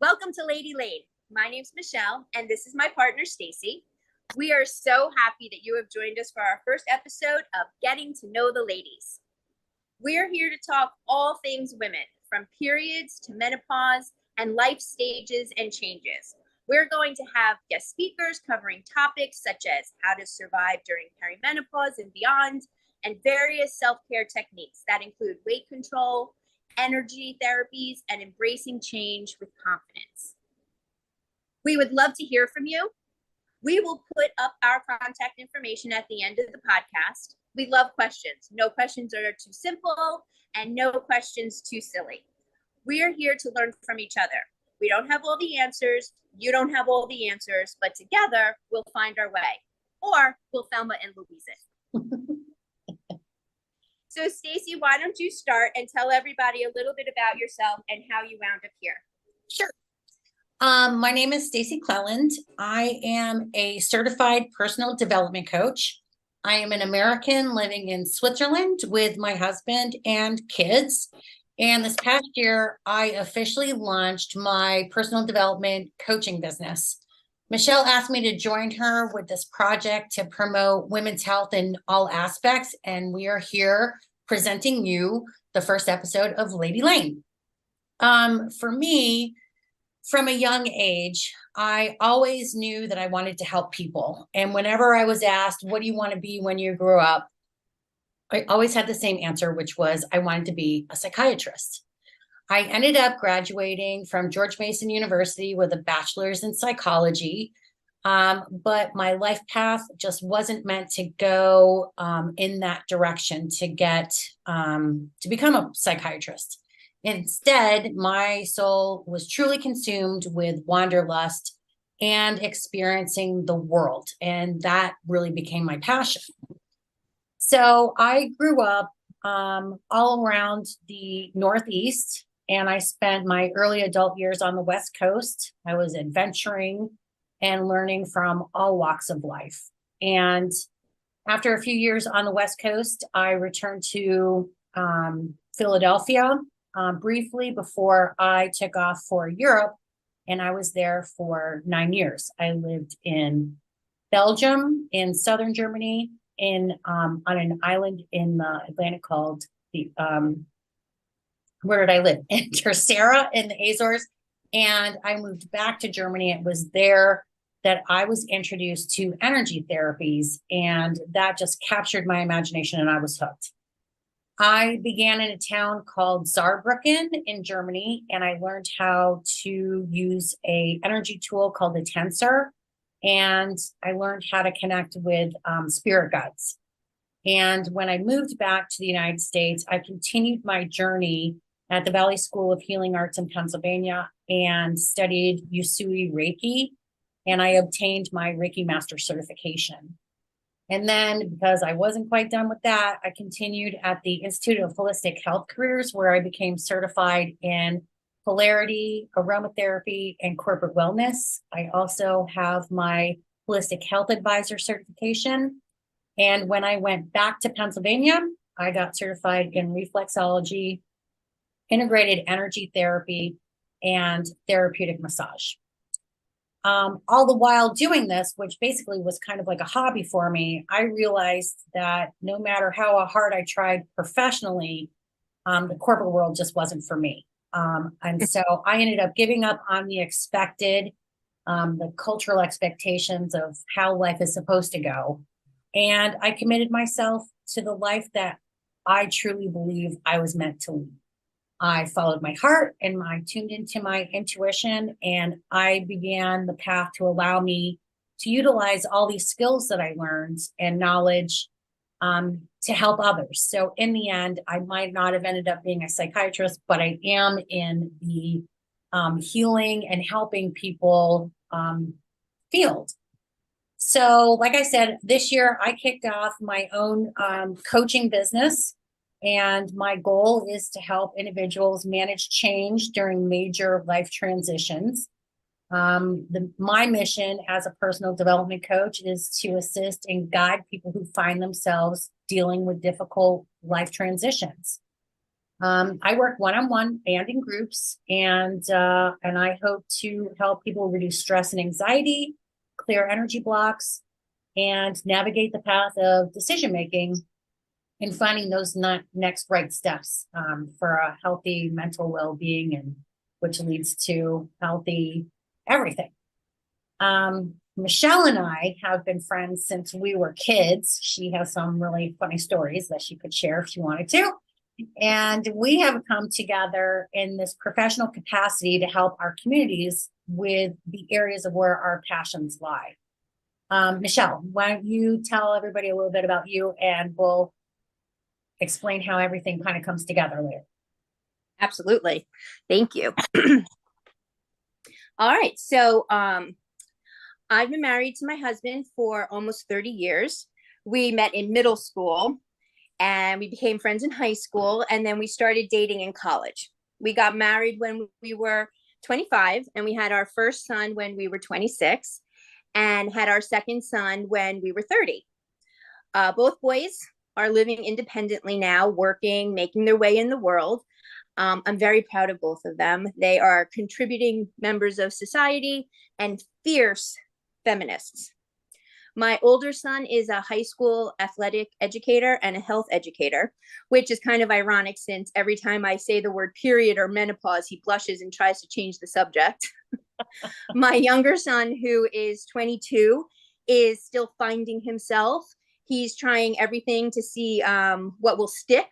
Welcome to Lady Lane. My name's Michelle, and this is my partner, Stacy. We are so happy that you have joined us for our first episode of Getting to Know the Ladies. We're here to talk all things women, from periods to menopause and life stages and changes. We're going to have guest speakers covering topics such as how to survive during perimenopause and beyond, and various self-care techniques that include weight control, energy therapies, and embracing change with confidence. We would love to hear from you. We will put up our contact information at the end of the podcast. We love questions. No questions are too simple and no questions too silly. We are here to learn from each other. We don't have all the answers. You don't have all the answers, but together we'll find our way. Or we'll Thelma and Louise it. So Stacy, why don't you start and tell everybody a little bit about yourself and how you wound up here? Sure. My name is Stacy Cleland. I am a certified personal development coach. I am an American living in Switzerland with my husband and kids. And this past year, I officially launched my personal development coaching business. Michelle asked me to join her with this project to promote women's health in all aspects. And we are here presenting you the first episode of Lady Lane. For me, from a young age, I always knew that I wanted to help people. And whenever I was asked, what do you want to be when you grow up? I always had the same answer, which was I wanted to be a psychiatrist. I ended up graduating from George Mason University with a bachelor's in psychology. But my life path just wasn't meant to go in that direction to become a psychiatrist. Instead, my soul was truly consumed with wanderlust and experiencing the world. And that really became my passion. So I grew up all around the Northeast, and I spent my early adult years on the West Coast. I was adventuring and learning from all walks of life. And after a few years on the West Coast, I returned to Philadelphia briefly before I took off for Europe, and I was there for 9 years. I lived in Belgium, in southern Germany, on an island in the Atlantic called where did I live? In Terceira in the Azores. And I moved back to Germany. It was there that I was introduced to energy therapies, and that just captured my imagination, and I was hooked. I began in a town called Saarbrücken in Germany, and I learned how to use a energy tool called a tensor, and I learned how to connect with spirit guides. And when I moved back to the United States, I continued my journey at the Valley School of Healing Arts in Pennsylvania and studied Usui Reiki, and I obtained my Reiki Master certification. And then, because I wasn't quite done with that, I continued at the Institute of Holistic Health Careers, where I became certified in polarity, aromatherapy, and corporate wellness. I also have my Holistic Health Advisor certification. And when I went back to Pennsylvania, I got certified in reflexology, integrated energy therapy, and therapeutic massage. All the while doing this, which basically was kind of like a hobby for me, I realized that no matter how hard I tried professionally, the corporate world just wasn't for me. And so I ended up giving up on the expected, the cultural expectations of how life is supposed to go. And I committed myself to the life that I truly believe I was meant to lead. I followed my heart and I tuned into my intuition, and I began the path to allow me to utilize all these skills that I learned and knowledge to help others. So in the end, I might not have ended up being a psychiatrist, but I am in the healing and helping people field. So like I said, this year I kicked off my own coaching business. And my goal is to help individuals manage change during major life transitions. My mission as a personal development coach is to assist and guide people who find themselves dealing with difficult life transitions. I work one-on-one and in groups, and I hope to help people reduce stress and anxiety, clear energy blocks, and navigate the path of decision making and finding those next right steps for a healthy mental well-being, and which leads to healthy everything. Michelle and I have been friends since we were kids. She has some really funny stories that she could share if she wanted to. And we have come together in this professional capacity to help our communities with the areas of where our passions lie. Michelle, why don't you tell everybody a little bit about you, and we'll explain how everything kind of comes together later. Absolutely. Thank you. All right. So I've been married to my husband for almost 30 years. We met in middle school and we became friends in high school. And then we started dating in college. We got married when we were 25, and we had our first son when we were 26, and had our second son when we were 30. Both boys are living independently now, working, making their way in the world. I'm very proud of both of them. They are contributing members of society and fierce feminists. My older son is a high school athletic educator and a health educator, which is kind of ironic since every time I say the word period or menopause, he blushes and tries to change the subject. My younger son, who is 22, is still finding himself. He's trying everything to see what will stick.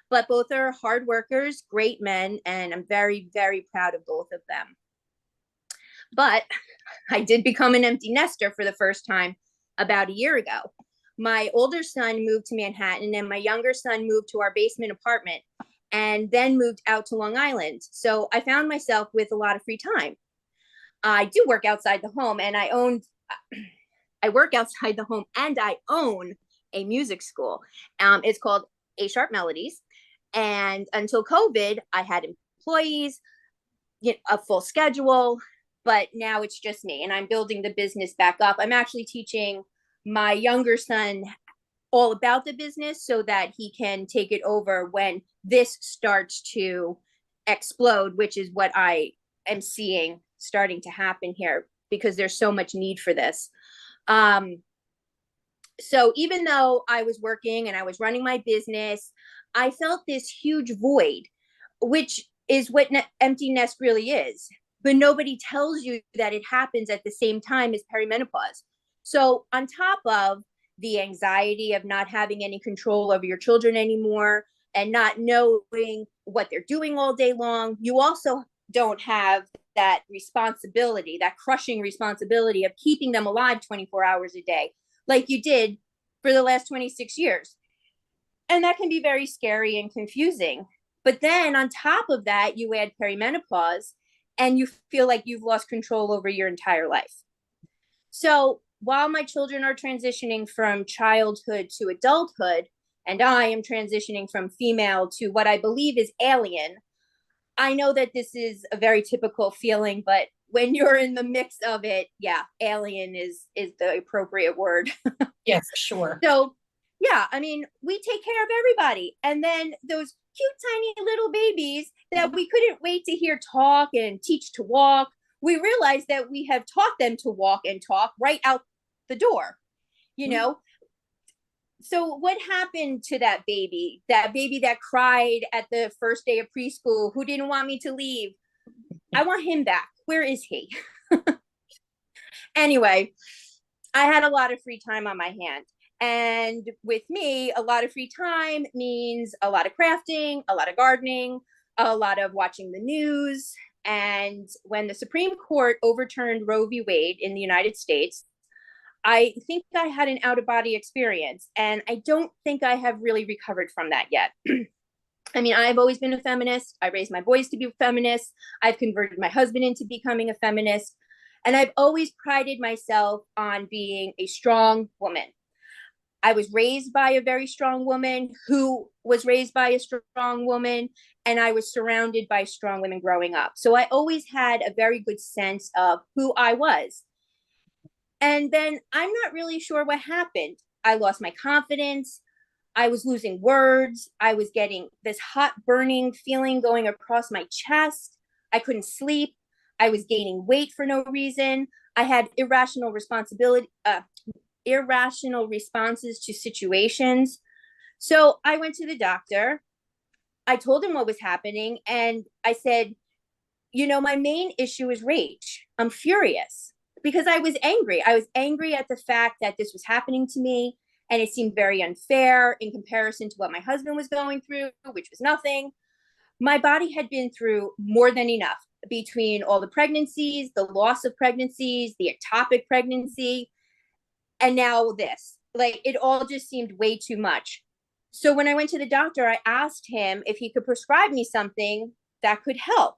But both are hard workers, great men, and I'm very, very proud of both of them. But I did become an empty nester for the first time about a year ago. My older son moved to Manhattan, and my younger son moved to our basement apartment, and then moved out to Long Island. So I found myself with a lot of free time. I do work outside the home, and I work outside the home, and I own a music school. It's called A Sharp Melodies. And until COVID, I had employees, a full schedule, but now it's just me, and I'm building the business back up. I'm actually teaching my younger son all about the business so that he can take it over when this starts to explode, which is what I am seeing starting to happen here, because there's so much need for this. So even though I was working and I was running my business, I felt this huge void, which is what empty nest really is. But nobody tells you that it happens at the same time as perimenopause. So on top of the anxiety of not having any control over your children anymore and not knowing what they're doing all day long, you also don't have that responsibility, that crushing responsibility of keeping them alive 24 hours a day, like you did for the last 26 years. And that can be very scary and confusing. But then on top of that, you add perimenopause and you feel like you've lost control over your entire life. So while my children are transitioning from childhood to adulthood, and I am transitioning from female to what I believe is alien, I know that this is a very typical feeling, but when you're in the mix of it, yeah, alien is the appropriate word. Yes, sure. So yeah, I mean, we take care of everybody. And then those cute, tiny little babies that we couldn't wait to hear talk and teach to walk, we realized that we have taught them to walk and talk right out the door, you know? So what happened to that baby that cried at the first day of preschool, who didn't want me to leave? I want him back. Where is he? Anyway, I had a lot of free time on my hand. And with me, a lot of free time means a lot of crafting, a lot of gardening, a lot of watching the news. And when the Supreme Court overturned Roe v. Wade in the United States, I think I had an out-of-body experience. And I don't think I have really recovered from that yet. I mean, I've always been a feminist. I raised my boys to be feminists. I've converted my husband into becoming a feminist. And I've always prided myself on being a strong woman. I was raised by a very strong woman who was raised by a strong woman, and I was surrounded by strong women growing up. So I always had a very good sense of who I was. And then I'm not really sure what happened. I lost my confidence. I was losing words. I was getting this hot burning feeling going across my chest. I couldn't sleep. I was gaining weight for no reason. I had irrational responses to situations. So I went to the doctor. I told him what was happening, and I said, my main issue is rage. I'm furious because I was angry. I was angry at the fact that this was happening to me, and it seemed very unfair in comparison to what my husband was going through, which was nothing. My body had been through more than enough between all the pregnancies, the loss of pregnancies, the ectopic pregnancy, and now this. Like, it all just seemed way too much. So when I went to the doctor, I asked him if he could prescribe me something that could help.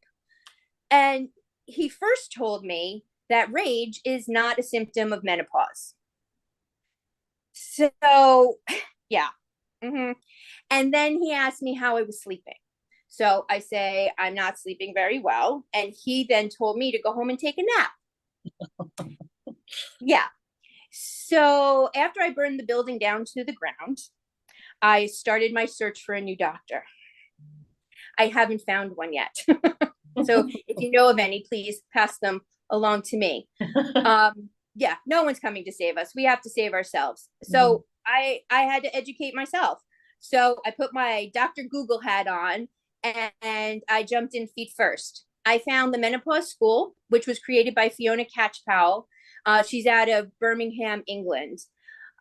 And he first told me that rage is not a symptom of menopause. So, yeah. Mm-hmm. And then he asked me how I was sleeping. So I say, I'm not sleeping very well. And he then told me to go home and take a nap. Yeah. So after I burned the building down to the ground, I started my search for a new doctor. I haven't found one yet. So if you know of any, please pass them along to me. Yeah, no one's coming to save us. We have to save ourselves. So I had to educate myself. So I put my Dr. Google hat on, and I jumped in feet first. I found the Menopause School, which was created by Fiona Catchpowell. She's out of Birmingham, England.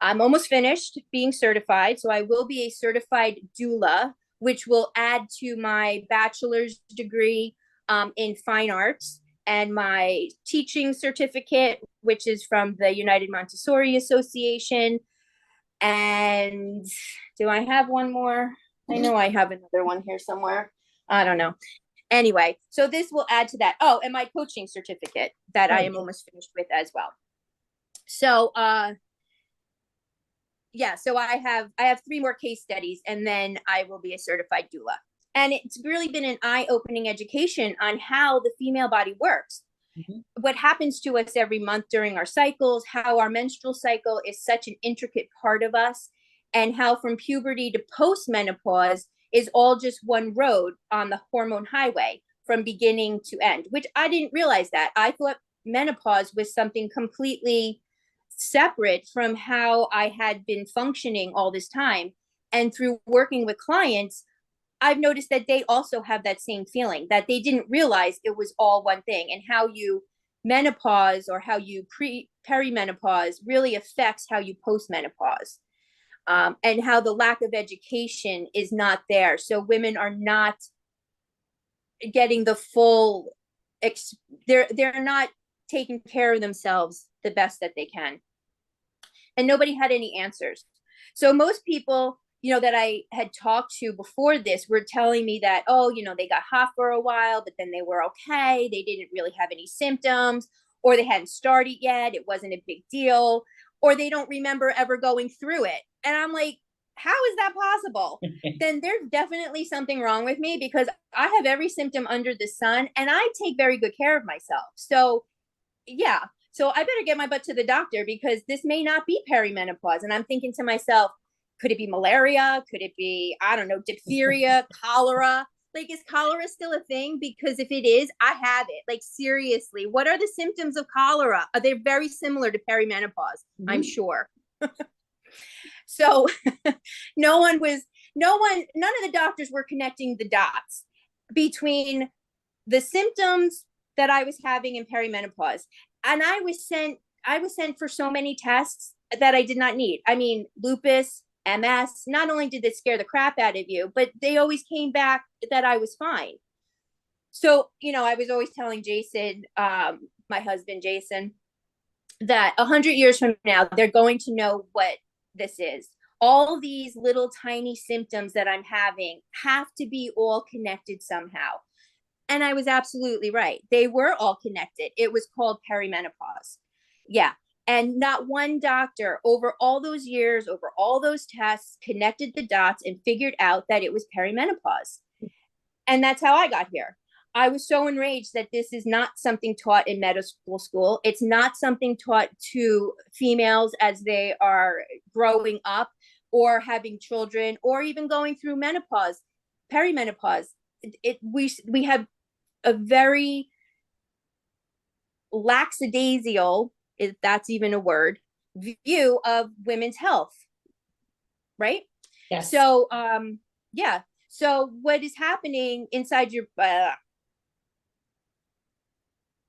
I'm almost finished being certified, so I will be a certified doula, which will add to my bachelor's degree in fine arts and my teaching certificate, which is from the United Montessori Association. And do I have one more? I know I have another one here somewhere. I don't know. Anyway, so this will add to that. Oh, and my coaching certificate that I am almost finished with as well. So yeah, so I have 3 more case studies, and then I will be a certified doula. And it's really been an eye-opening education on how the female body works. What happens to us every month during our cycles, how our menstrual cycle is such an intricate part of us, and how from puberty to post-menopause is all just one road on the hormone highway from beginning to end, which I didn't realize that. I thought menopause was something completely separate from how I had been functioning all this time. And through working with clients, I've noticed that they also have that same feeling, that they didn't realize it was all one thing, and how you menopause or how you perimenopause really affects how you postmenopause, and how the lack of education is not there. So women are not getting the full, they're not taking care of themselves the best that they can. And nobody had any answers. So most people, that I had talked to before this were telling me that, they got hot for a while, but then they were okay. They didn't really have any symptoms, or they hadn't started yet. It wasn't a big deal, or they don't remember ever going through it. And I'm like, how is that possible? Then there's definitely something wrong with me, because I have every symptom under the sun and I take very good care of myself. So yeah. So I better get my butt to the doctor, because this may not be perimenopause. And I'm thinking to myself, could it be malaria? Could it be, I don't know, diphtheria, cholera? Like, is cholera still a thing? Because if it is, I have it. Like, seriously, what are the symptoms of cholera? Are they very similar to perimenopause? I'm sure. So none of the doctors were connecting the dots between the symptoms that I was having in perimenopause. And I was sent for so many tests that I did not need. I mean, lupus, MS, not only did it scare the crap out of you, but they always came back that I was fine. So, I was always telling Jason, my husband, Jason, that 100 years from now, they're going to know what this is. All these little tiny symptoms that I'm having have to be all connected somehow. And I was absolutely right. They were all connected. It was called perimenopause. Yeah. And not one doctor over all those years, over all those tests, connected the dots and figured out that it was perimenopause. And that's how I got here. I was so enraged that this is not something taught in medical school. It's not something taught to females as they are growing up. or having children, or even going through menopause, perimenopause. We have a very lackadaisical, if that's even a word, view of women's health, right? Yes. So, yeah. So, what is happening inside your?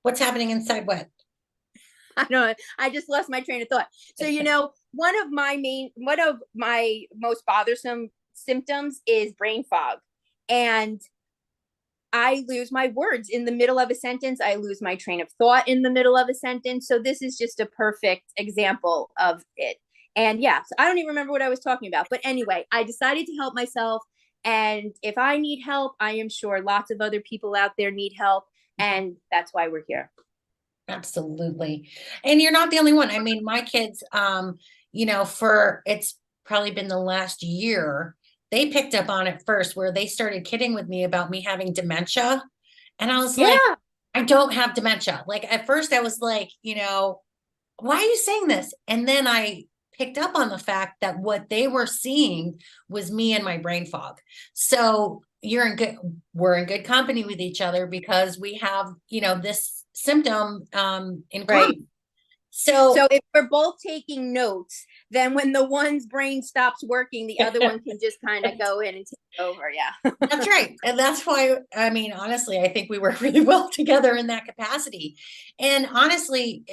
What's happening inside what? I don't know. I just lost my train of thought. So, one of my most bothersome symptoms is brain fog, and I lose my words in the middle of a sentence. I lose my train of thought in the middle of a sentence. So this is just a perfect example of it. And yeah, so I don't even remember what I was talking about. But anyway, I decided to help myself. And if I need help, I am sure lots of other people out there need help. And that's why we're here. Absolutely. And you're not the only one. I mean, my kids, for it's probably been the last year, they picked up on it first where they started kidding with me about me having dementia. And I was like, Yeah. I don't have dementia. Like at first I was like, why are you saying this? And then I picked up on the fact that what they were seeing was me and my brain fog. So we're in good company with each other because we have, this symptom in Right. common. So if we're both taking notes, then when the one's brain stops working, the other one can just kind of go in and take over. Yeah. that's right. And that's why, I mean, honestly, I think we work really well together in that capacity. And honestly,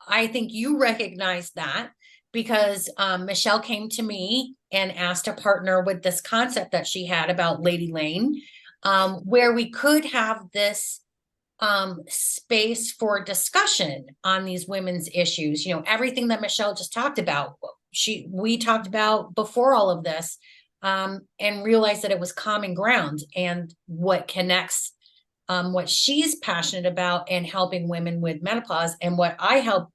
I think you recognize that because Michelle came to me and asked to partner with this concept that she had about Lady Lane, where we could have this space for discussion on these women's issues. Everything that Michelle just talked about, we talked about before all of this, and realized that it was common ground and what connects what she's passionate about and helping women with menopause and what I help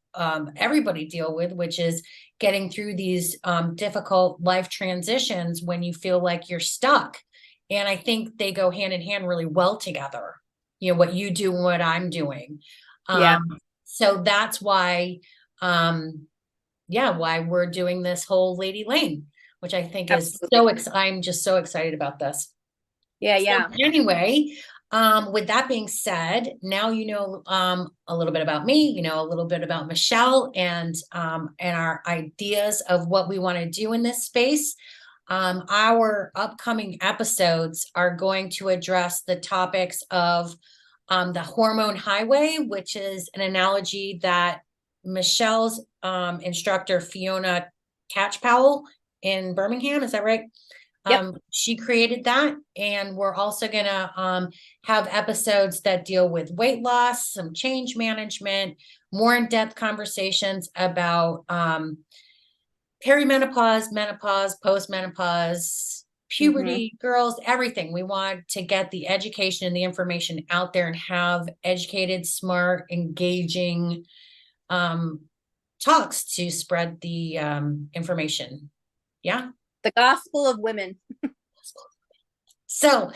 everybody deal with, which is getting through these difficult life transitions when you feel like you're stuck. And I think they go hand in hand really well together. What you do and what I'm doing. Yeah. So that's why, why we're doing this whole Lady Lane, which I think is I'm just so excited about this. Yeah. So Yeah. anyway, with that being said, now a little bit about me, a little bit about Michelle and our ideas of what we want to do in this space. Our upcoming episodes are going to address the topics of the hormone highway, which is an analogy that Michelle's instructor, Fiona Catchpowell in Birmingham, is that right? Yep. She created that. And we're also going to have episodes that deal with weight loss, some change management, more in-depth conversations about perimenopause, menopause, postmenopause, puberty, girls, everything. We want to get the education and the information out there and have educated, smart, engaging talks to spread the information. Yeah. The gospel of women. So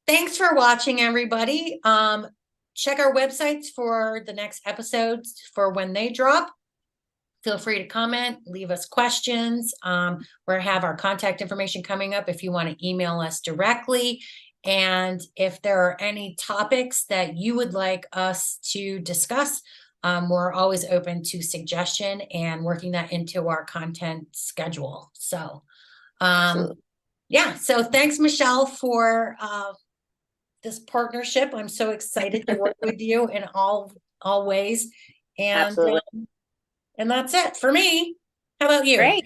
thanks for watching, everybody. Check our websites for the next episodes for when they drop. Feel free to comment, leave us questions. We have our contact information coming up if you want to email us directly. And if there are any topics that you would like us to discuss, we're always open to suggestion and working that into our content schedule. So, so thanks, Michelle, for this partnership. I'm so excited to work with you in all ways. And and that's it for me. How about you? Great.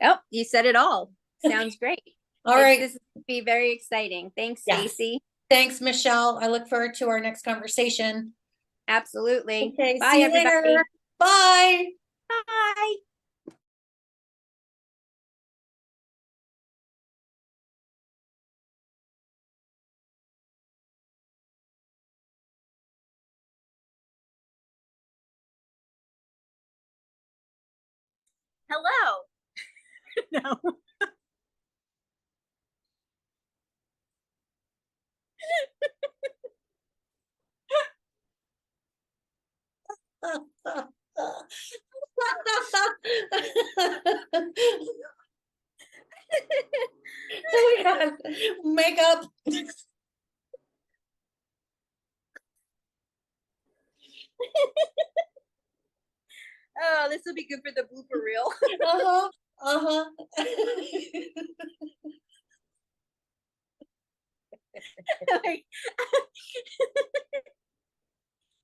Oh, you said it all. Sounds great. All right. This will be very exciting. Thanks, Stacy. Yes. Thanks, Michelle. I look forward to our next conversation. Absolutely. Okay. Bye, See you everybody. later. Bye. Bye. Hello. No. Oh my God. Makeup. Oh, this will be good for the blooper reel. Uh-huh. Uh-huh. Like,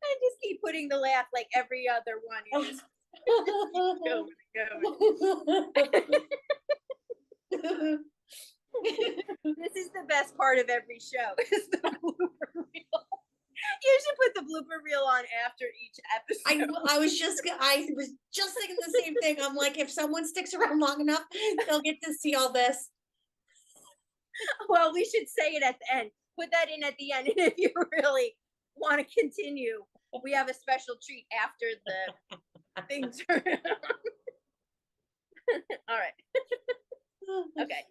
I just keep putting the laugh like every other one. You just keep going and going. This is the best part of every show is the blooper reel. You should put the blooper reel on after each episode. I was just thinking the same thing. I'm like, if someone sticks around long enough, they'll get to see all this. Well, we should say it at the end. Put that in at the end. And if you really want to continue, we have a special treat after the things are all right. Okay.